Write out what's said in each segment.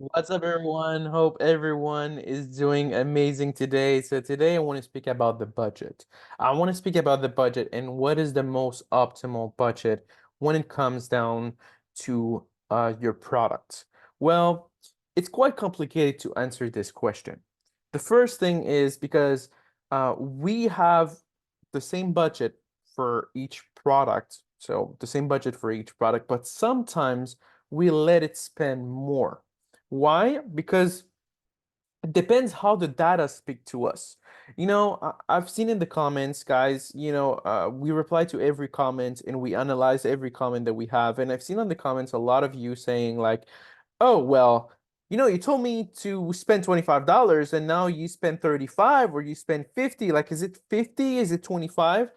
What's up, everyone? Hope everyone is doing amazing today. So today I want to speak about the budget. I want to speak about the budget and what is the most optimal budget when it comes down to your product. Well, it's quite complicated to answer this question. The first thing is because we have the same budget for each product, so the same budget for each product, but sometimes we let it spend more. Why? Because it depends how the data speak to us. I've seen in the comments, guys, we reply to every comment and we analyze every comment that we have. And I've seen on the comments a lot of you saying like, oh, well, you told me to spend $25 and now you spend 35 or you spend 50. Like, is it 50? Is it 25?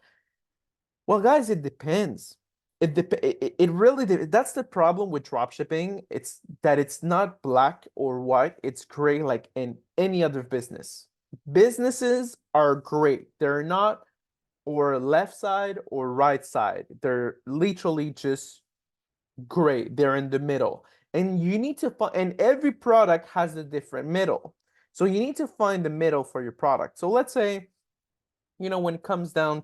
Well, guys, it depends. It really that's the problem with dropshipping. It's that it's not black or white. It's gray like in any other business. Businesses are great. They're not or left side or right side. They're literally just gray. They're in the middle. And you need to find, and every product has a different middle. So you need to find the middle for your product. So let's say, when it comes down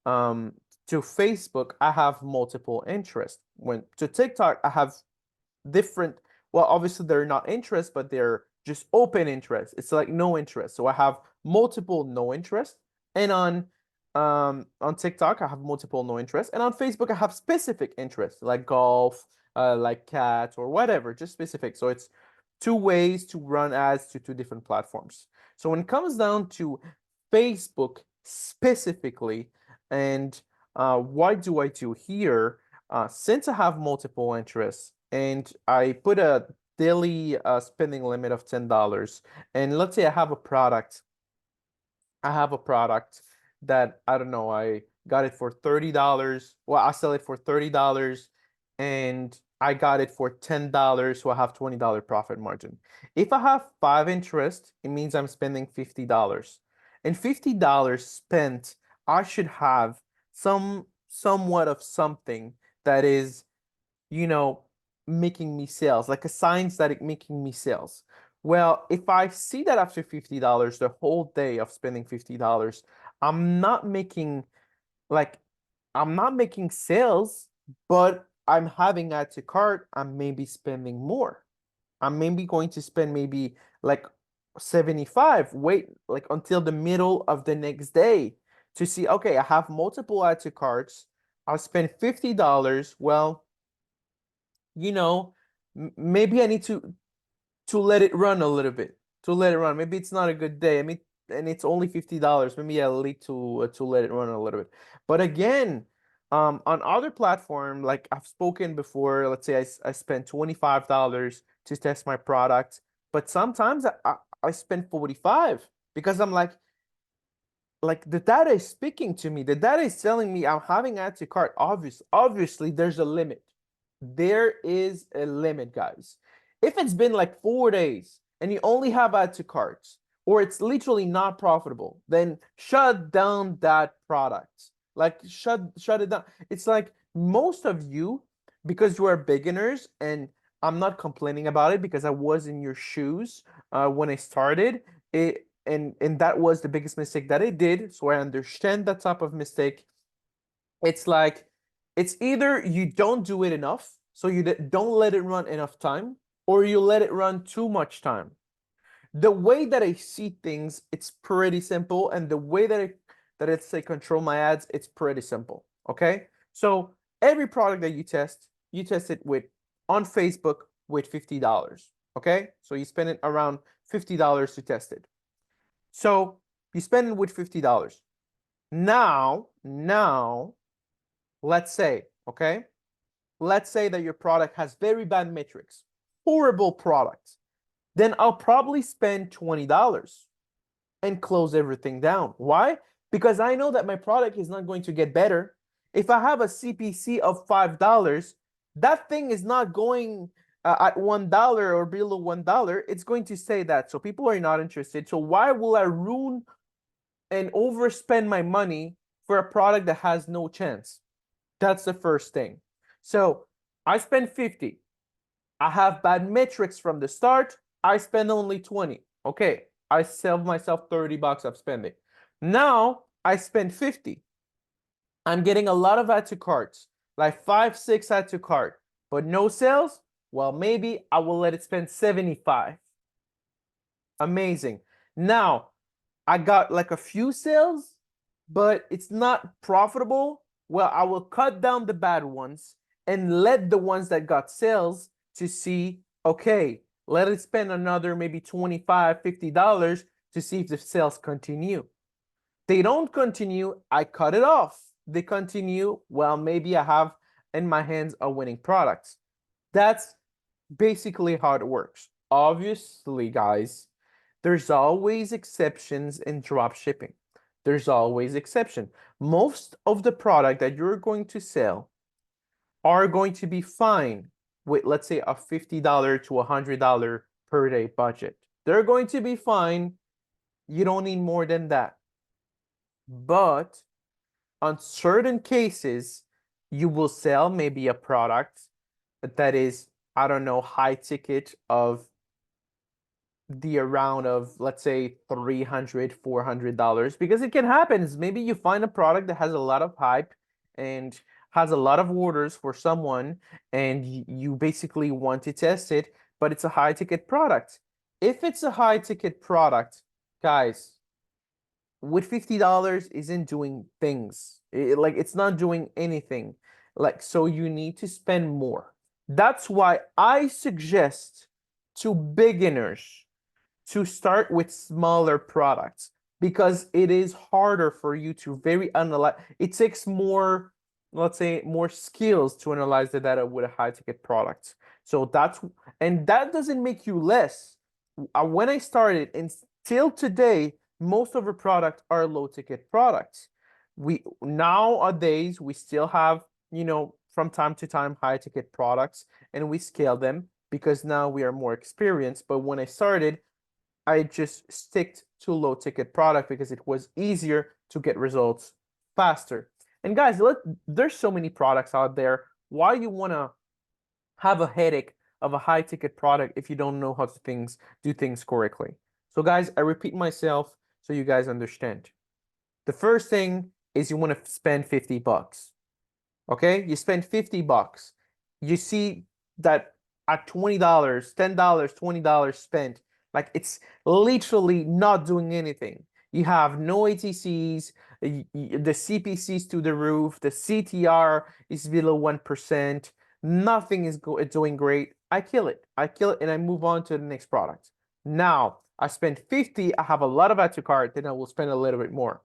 um to Facebook, I have multiple interests. When to TikTok, I have different, well, obviously they're not interests, but they're just open interest. It's like no interest. So I have multiple no interest. And on TikTok, I have multiple no interest. And on Facebook, I have specific interests like golf, like cats or whatever, just specific. So it's two ways to run ads to two different platforms. So when it comes down to Facebook specifically, and what do I do here? Since I have multiple interests and I put a daily spending limit of $10, and let's say I have a product that I don't know, I got it for $30. Well, I sell it for $30 and I got it for $10, so I have $20 profit margin. If I have five interests, it means I'm spending $50. And $50 spent, I should have somewhat of something that is, you know, making me sales, like a signs that it making me sales. Well, if I see that after $50, the whole day of spending $50, I'm not making like I'm not making sales, but I'm having add to cart, I'm maybe spending more. I'm maybe going to spend maybe like 75, wait like until the middle of the next day to see, okay, I have multiple add to carts. I'll spend $50. Well, maybe I need to let it run a little bit. To let it run. Maybe it's not a good day. I mean, and it's only $50. Maybe I'll need to let it run a little bit. But again, on other platform, like I've spoken before, let's say I spend $25 to test my product, but sometimes I spend 45 because I'm like the data is speaking to me. The data is telling me I'm having add to cart. Obviously, there's a limit. There is a limit, guys. If it's been like 4 days and you only have add to carts, or it's literally not profitable, then shut down that product. Like shut it down. It's like most of you, because you are beginners, and I'm not complaining about it because I was in your shoes when I started. And that was the biggest mistake that I did. So I understand that type of mistake. It's like it's either you don't do it enough, so you don't let it run enough time, or you let it run too much time. The way that I see things, it's pretty simple, and the way that it's say control my ads, it's pretty simple. Okay, so every product that you test it with on Facebook with $50. Okay, so you spend it around $50 to test it. So you spend it with $50. Now, let's say, okay, let's say that your product has very bad metrics, horrible product. Then I'll probably spend $20 and close everything down. Why? Because I know that my product is not going to get better. If I have a CPC of $5, that thing is not going at $1 or below $1. It's going to say that. So people are not interested. So why will I ruin and overspend my money for a product that has no chance? That's the first thing. So I spend 50. I have bad metrics from the start. I spend only 20. Okay, I save myself 30 bucks of spending. Now I spend 50. I'm getting a lot of add to carts, like 5, 6 add to cart, but no sales. Well, maybe I will let it spend 75. Amazing. Now I got like a few sales, but it's not profitable. Well, I will cut down the bad ones and let the ones that got sales to see, okay, let it spend another maybe 25, $50 to see if the sales continue. They don't continue, I cut it off. They continue, well, maybe I have in my hands a winning product. That's basically how it works. Obviously, guys, there's always exceptions in drop shipping. There's always exception. Most of the product that you're going to sell are going to be fine with, let's say, a $50 to $100 per day budget. They're going to be fine. You don't need more than that. But on certain cases, you will sell maybe a product that is, I don't know, high ticket of the around of, let's say, $300, $400, because it can happen. Maybe you find a product that has a lot of hype and has a lot of orders for someone, and you basically want to test it, but it's a high ticket product. If it's a high ticket product, guys, with $50 isn't doing things. Like it's not doing anything. Like, so you need to spend more. That's why I suggest to beginners to start with smaller products, because it is harder for you to very analyze. It takes more, let's say, more skills to analyze the data with a high ticket product. So and that doesn't make you less. When I started and till today, most of our products are low ticket products. We nowadays we still have, from time to time high ticket products, and we scale them because now we are more experienced. But when I started, I just sticked to low ticket product because it was easier to get results faster. And guys, there's so many products out there. Why you want to have a headache of a high ticket product if you don't know how to do things correctly? So guys, I repeat myself so you guys understand. The first thing is you want to spend 50 bucks. Okay? You spend 50 bucks. You see that at $20, $10, $20 spent, like it's literally not doing anything. You have no ATCs, the CPCs to the roof, the CTR is below 1%, nothing is doing great. I kill it. And I move on to the next product. Now, I spend 50, I have a lot of add to cart, then I will spend a little bit more.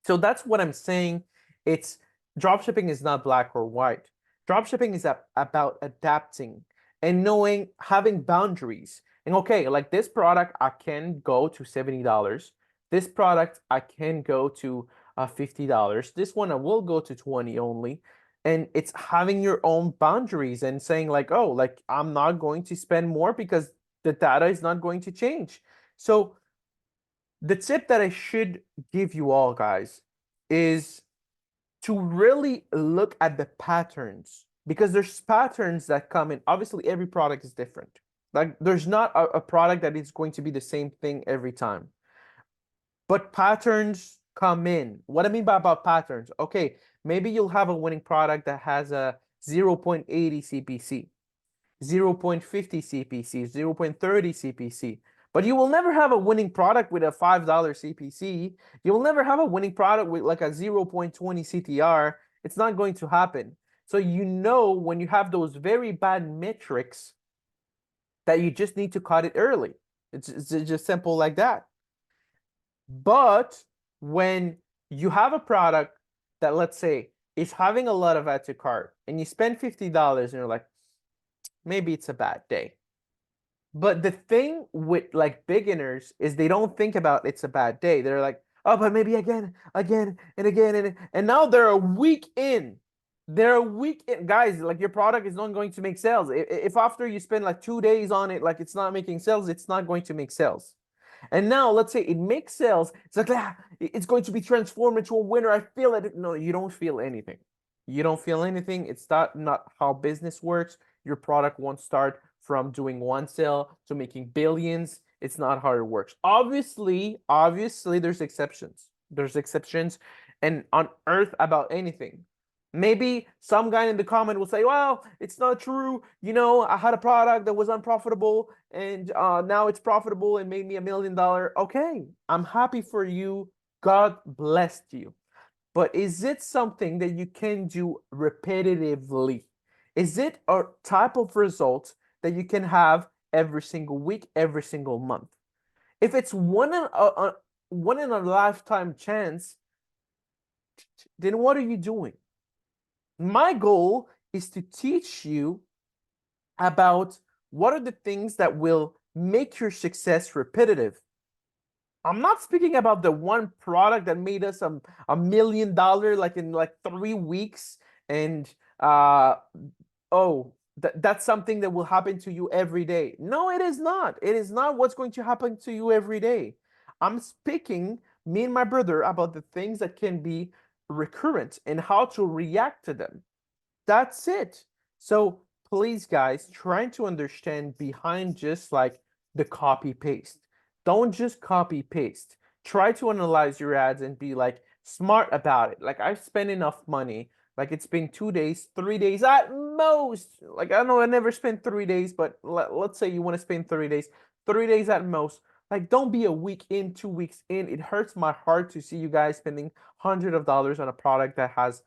So that's what I'm saying. It's dropshipping is not black or white. Dropshipping is about adapting and knowing, having boundaries. And okay, like this product, I can go to $70. This product, I can go to $50. This one, I will go to 20 only. And it's having your own boundaries and saying like, oh, like I'm not going to spend more because the data is not going to change. So the tip that I should give you all, guys, is to really look at the patterns, because there's patterns that come in. Obviously, every product is different. Like there's not a product that is going to be the same thing every time. But patterns come in. What I mean about patterns, okay, maybe you'll have a winning product that has a 0.80 CPC, 0.50 CPC, 0.30 CPC. But you will never have a winning product with a $5 CPC. You will never have a winning product with like a 0.20 CTR. It's not going to happen. So when you have those very bad metrics that you just need to cut it early. It's just simple like that. But when you have a product that, let's say, is having a lot of add to cart and you spend $50 and you're like, maybe it's a bad day. But the thing with like beginners is they don't think about it's a bad day. They're like, oh, but maybe again, and again, and now they're a week in. They're a week in. Guys, like your product is not going to make sales. If after you spend like 2 days on it, like it's not making sales, it's not going to make sales. And now let's say it makes sales. It's like, it's going to be transformed into a winner. I feel it. No, you don't feel anything. You don't feel anything. It's not how business works. Your product won't start from doing one sale to making billions. It's not how it works. Obviously, there's exceptions. There's exceptions and on earth about anything. Maybe some guy in the comment will say, well, it's not true. You know, I had a product that was unprofitable and now it's profitable and made me $1 million. Okay, I'm happy for you. God blessed you. But is it something that you can do repetitively? Is it a type of result that you can have every single week, every single month? If it's one in a lifetime chance, then what are you doing? My goal is to teach you about what are the things that will make your success repetitive. I'm not speaking about the one product that made us $1 million like in like 3 weeks and oh that's something that will happen to you every day. No, it is not. It is not what's going to happen to you every day. I'm speaking, me and my brother, about the things that can be recurrent and how to react to them. That's it. So please, guys, trying to understand behind just like the copy paste. Don't just copy paste. Try to analyze your ads and be like smart about it. Like I've spent enough money. Like it's been 2 days, 3 days at most. Like I know I never spent 3 days, but let's say you want to spend 3 days, 3 days at most. Like don't be a week in, 2 weeks in. It hurts my heart to see you guys spending hundreds of dollars on a product that has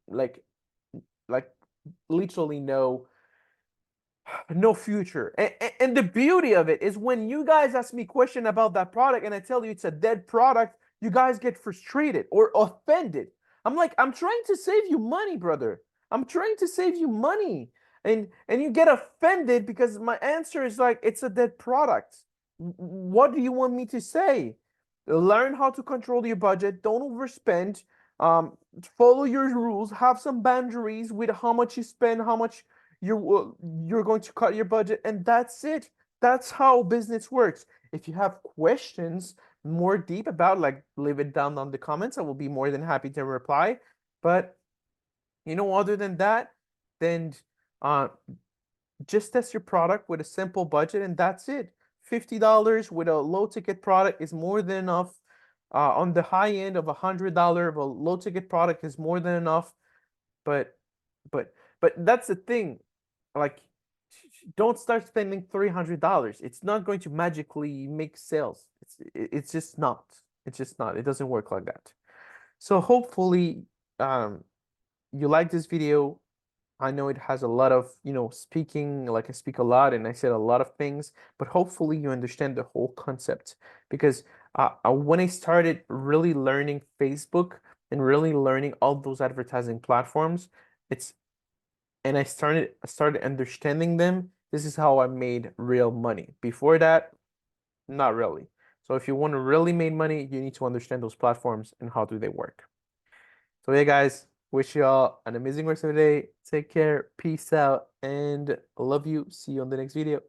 like literally no future. And the beauty of it is when you guys ask me question about that product and I tell you it's a dead product, you guys get frustrated or offended. I'm like, I'm trying to save you money, brother. I'm trying to save you money. And you get offended because my answer is like it's a dead product. What do you want me to say? Learn how to control your budget. Don't overspend. Follow your rules. Have some boundaries with how much you spend, how much you're going to cut your budget, and that's it. That's how business works. If you have questions more deep about, like, leave it down on the comments. I will be more than happy to reply. But other than that, then uh, just test your product with a simple budget, and that's it. $50 with a low ticket product is more than enough. On the high end of $100 of a low ticket product is more than enough. But but but that's the thing. Like, don't start spending $300. It's not going to magically make sales. It's just not. It's just not. It doesn't work like that. So hopefully, you like this video. I know it has a lot of, speaking, like I speak a lot and I said a lot of things, but hopefully you understand the whole concept because when I started really learning Facebook and really learning all those advertising platforms, and I started understanding them. This is how I made real money. Before that, not really. So if you want to really make money, you need to understand those platforms and how do they work. So yeah, guys, wish you all an amazing rest of the day. Take care, peace out, and love you. See you on the next video.